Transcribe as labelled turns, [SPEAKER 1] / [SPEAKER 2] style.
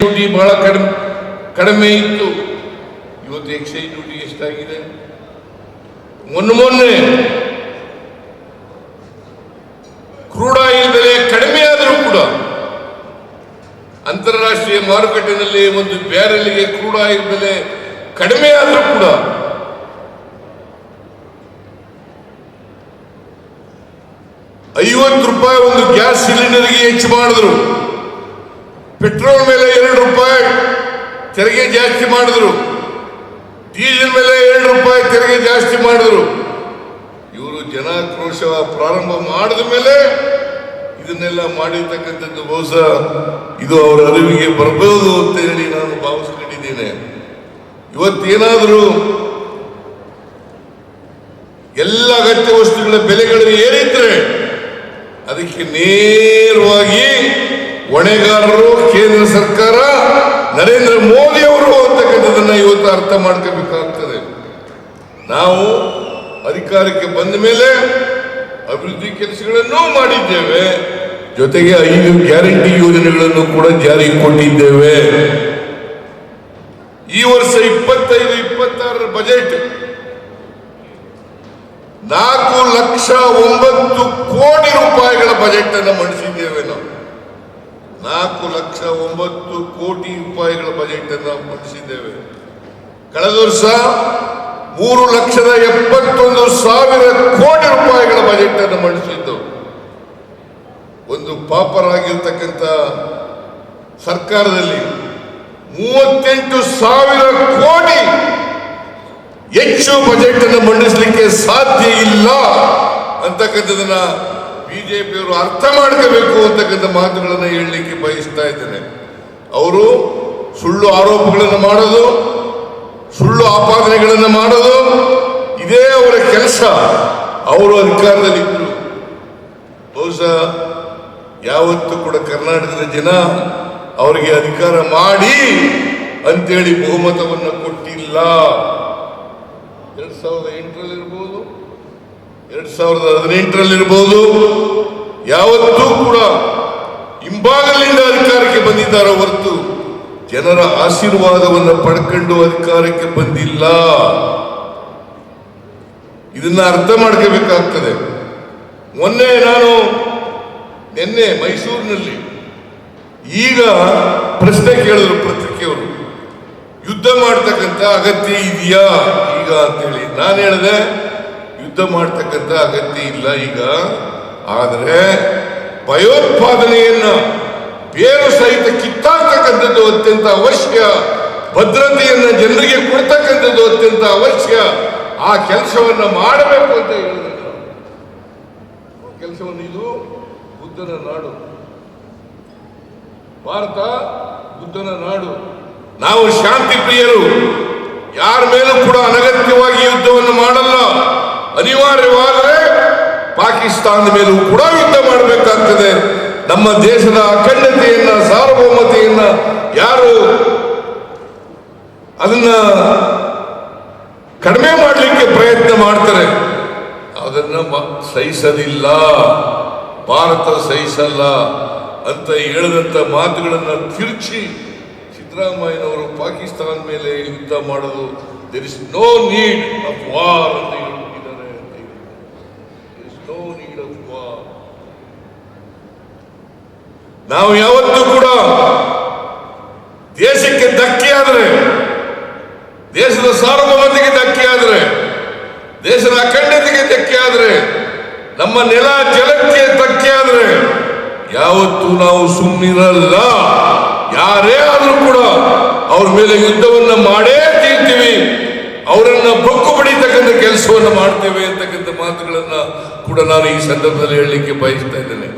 [SPEAKER 1] Duty ಬಹಳ ಕಡಿಮೆ ಇತ್ತು. ಇವತ್ತು ಎಕ್ಸೈಸ್ ಡ್ಯೂಟಿ ಎಷ್ಟಾಗಿದೆ? ಮೊನ್ನೆ ಕ್ರೂಡ್ ಆಯಿಲ್ ಬೆಲೆ ಕಡಿಮೆ ಆದರೂ ಕೂಡ ಅಂತಾರಾಷ್ಟ್ರೀಯ ಮಾರುಕಟ್ಟೆಯಲ್ಲಿ ಒಂದು ಬ್ಯಾರೆಲ್ಗೆ ಕ್ರೂಡ್ ಆಯಿಲ್ ಬೆಲೆ ಕಡಿಮೆ ಆದರೂ ಕೂಡ ₹50 ಒಂದು ಗ್ಯಾಸ್ ಸಿಲಿಂಡರ್ಗೆ ಹೆಚ್ಚು ಮಾಡಿದ್ರು. ಪೆಟ್ರೋಲ್ ಮೇಲೆ ₹2 ತೆರಿಗೆ ಜಾಸ್ತಿ ಮಾಡಿದ್ರು. ಡೀಸೆಲ್ ಮೇಲೆ ₹2 ತೆರಿಗೆ ಜಾಸ್ತಿ ಮಾಡಿದ್ರು. ಇವರು ಜನಾಕ್ರೋಶ ಪ್ರಾರಂಭ ಮಾಡಿದ ಮೇಲೆ ಇದನ್ನೆಲ್ಲ ಮಾಡಿರ್ತಕ್ಕಂಥದ್ದು ಬಹುಶಃ ಇದು ಅವರ ಅರಿವಿಗೆ ಬರಬಹುದು ಅಂತ ಹೇಳಿ ನಾನು ಭಾವಿಸ್ಕೊಂಡಿದ್ದೇನೆ. ಇವತ್ತೇನಾದರೂ ಎಲ್ಲ ಅಗತ್ಯ ವಸ್ತುಗಳ ಬೆಲೆಗಳು ಏರಿದ್ರೆ ಅದಕ್ಕೆ ನೇರವಾಗಿ ಹೊಣೆಗಾರರು ಕೇಂದ್ರ ಸರ್ಕಾರ, ನರೇಂದ್ರ ಮೋದಿ ಅವರು ಅಂತಕ್ಕಂಥದ್ದನ್ನ ಇವತ್ತು ಅರ್ಥ ಮಾಡ್ಕೋಬೇಕಾಗ್ತದೆ. ನಾವು ಅಧಿಕಾರಕ್ಕೆ ಬಂದ ಮೇಲೆ ಅಭಿವೃದ್ಧಿ ಕೆಲಸಗಳನ್ನು ಮಾಡಿದ್ದೇವೆ, ಜೊತೆಗೆ 5 ಗ್ಯಾರಂಟಿ ಯೋಜನೆಗಳನ್ನು ಕೂಡ ಜಾರಿಗೆ ಕೊಟ್ಟಿದ್ದೇವೆ. ಈ ವರ್ಷ 25-26 ಬಜೆಟ್ ₹4,09,00,000 ಬಜೆಟ್ ಅನ್ನು ಮಂಡಿಸಿದ್ದೇವೆ. ನಾವು ₹4,09,00,000 ಬಜೆಟ್ ಅನ್ನು ಮಂಡಿಸಿದ್ದೇವೆ. ಕಳೆದ ವರ್ಷ ₹3,71,000 ಬಜೆಟ್ ಅನ್ನು ಮಂಡಿಸಿದ್ದು. ಒಂದು ಪಾಪರಾಗಿರ್ತಕ್ಕಂಥ ಸರ್ಕಾರದಲ್ಲಿ 38,000 ಕೋಟಿ ಹೆಚ್ಚು ಬಜೆಟ್ ಅನ್ನು ಮಂಡಿಸಲಿಕ್ಕೆ ಸಾಧ್ಯ ಇಲ್ಲ ಅಂತಕ್ಕಂಥದನ್ನ ಬಿಜೆಪಿಯವರು ಅರ್ಥ ಮಾಡ್ಕೋಬೇಕು ಅಂತಕ್ಕಂಥ ಮಾತುಗಳನ್ನು ಹೇಳಲಿಕ್ಕೆ ಬಯಸ್ತಾ ಇದ್ದೇನೆ. ಅವರು ಸುಳ್ಳು ಆರೋಪಗಳನ್ನು ಮಾಡೋದು, ಸುಳ್ಳು ಆಪಾದನೆಗಳನ್ನು ಮಾಡೋದು ಇದೇ ಅವರ ಕೆಲಸ. ಅವರು ಅಧಿಕಾರದಲ್ಲಿದ್ದರು. ಬಹುಶಃ ಯಾವತ್ತೂ ಕೂಡ ಕರ್ನಾಟಕದ ಜನ ಅವರಿಗೆ ಅಧಿಕಾರ ಮಾಡಿ ಅಂತೇಳಿ ಬಹುಮತವನ್ನು ಕೊಟ್ಟಿಲ್ಲ. 2008ರಲ್ಲಿರ್ಬೋದು, 2018ರಲ್ಲಿರ್ಬೋದು, ಯಾವತ್ತೂ ಕೂಡ ಹಿಂಬಾಗಲಿಂದ ಅಧಿಕಾರಕ್ಕೆ ಬಂದಿದ್ದಾರೆ ಹೊರತು ಜನರ ಆಶೀರ್ವಾದವನ್ನು ಪಡ್ಕೊಂಡು ಅಧಿಕಾರಕ್ಕೆ ಬಂದಿಲ್ಲ. ಇದನ್ನ ಅರ್ಥ ಮಾಡ್ಕೋಬೇಕಾಗ್ತದೆ. ನಿನ್ನೆ ಮೈಸೂರಿನಲ್ಲಿ ಈಗ ಪ್ರಶ್ನೆ ಕೇಳಿದ್ರು ಪತ್ರಿಕೆಯವರು, ಯುದ್ಧ ಮಾಡ್ತಕ್ಕಂಥ ಅಗತ್ಯ ಇದೆಯಾ ಈಗ ಅಂತೇಳಿ. ನಾನು ಹೇಳಿದೆ ಯುದ್ಧ ಮಾಡ್ತಕ್ಕಂಥ ಅಗತ್ಯ ಇಲ್ಲ ಈಗ, ಆದರೆ ಭಯೋತ್ಪಾದನೆಯನ್ನ ಬೇರು ಸಹಿತ ಕಿತ್ತಾಡ್ತಕ್ಕಂಥದ್ದು ಅತ್ಯಂತ ಅವಶ್ಯ. ಭದ್ರತೆಯನ್ನ ಜನರಿಗೆ ಕೊಡ್ತಕ್ಕಂಥದ್ದು ಅತ್ಯಂತ ಅವಶ್ಯ. ಆ ಕೆಲಸವನ್ನ ಮಾಡಬೇಕು ಅಂತ ಹೇಳಿದೆ. ಕೆಲಸವನ್ನು, ಇದು ಬುದ್ಧನ ನಾಡು, ಭಾರತ ಬುದ್ಧನ ನಾಡು. ನಾವು ಶಾಂತಿ ಪ್ರಿಯರು, ಯಾರ ಮೇಲೂ ಕೂಡ ಅನಗತ್ಯವಾಗಿ ಯುದ್ಧವನ್ನು ಮಾಡಲ್ಲ. ಅನಿವಾರ್ಯವಾದರೆ ಪಾಕಿಸ್ತಾನದ ಮೇಲೂ ಕೂಡ ಯುದ್ಧ ಮಾಡಬೇಕಾಗ್ತದೆ. ನಮ್ಮ ದೇಶದ ಅಖಂಡತೆಯನ್ನ, ಸಾರ್ವಭೌಮತೆಯನ್ನ ಯಾರು ಅದನ್ನ ಕಡಿಮೆ ಮಾಡಲಿಕ್ಕೆ ಪ್ರಯತ್ನ ಮಾಡ್ತಾರೆ ಅದನ್ನ ಸಹಿಸಲಿಲ್ಲ, ಭಾರತ ಸಹಿಸಲ್ಲ ಅಂತ ಹೇಳಿದಂತ ಮಾತುಗಳನ್ನು ತಿರುಚಿ ಸಿದ್ದರಾಮಯ್ಯನವರು ಪಾಕಿಸ್ತಾನ ಮೇಲೆ ಯುದ್ಧ ಮಾಡೋದು there is no need of war ಅಂತ ಹೇಳಿದ್ದಾರೆ. There is no need of war. ನಾವು ಯಾವತ್ತೂ ಕೂಡ ದೇಶಕ್ಕೆ ಧಕ್ಕೆ ಆದರೆ, ದೇಶದ ಸಾರ್ವಭೌಮತೆಗೆ ಧಕ್ಕೆ ಆದರೆ, ದೇಶದ ಅಖಂಡತೆಗೆ ಧಕ್ಕೆ ಆದರೆ, ನಮ್ಮ ನೆಲ ಜಲಕ್ಕೆ ಧಕ್ಕೆ ಆದರೆ ಯಾವತ್ತೂ ನಾವು ಸುಮ್ಮನಿರಲ್ಲ. ಯಾರೇ ಆದರೂ ಕೂಡ ಅವ್ರ ಮೇಲೆ ಯುದ್ಧವನ್ನ ಮಾಡೇ ತೀರ್ತೀವಿ, ಅವರನ್ನ ಬೊಕ್ಕು ಬಡಿತಕ್ಕಂಥ ಕೆಲಸವನ್ನು ಮಾಡ್ತೇವೆ ಅಂತಕ್ಕಂಥ ಮಾತುಗಳನ್ನ ಕೂಡ ನಾನು ಈ ಸಂದರ್ಭದಲ್ಲಿ ಹೇಳಲಿಕ್ಕೆ ಬಯಸ್ತಾ ಇದ್ದೇನೆ.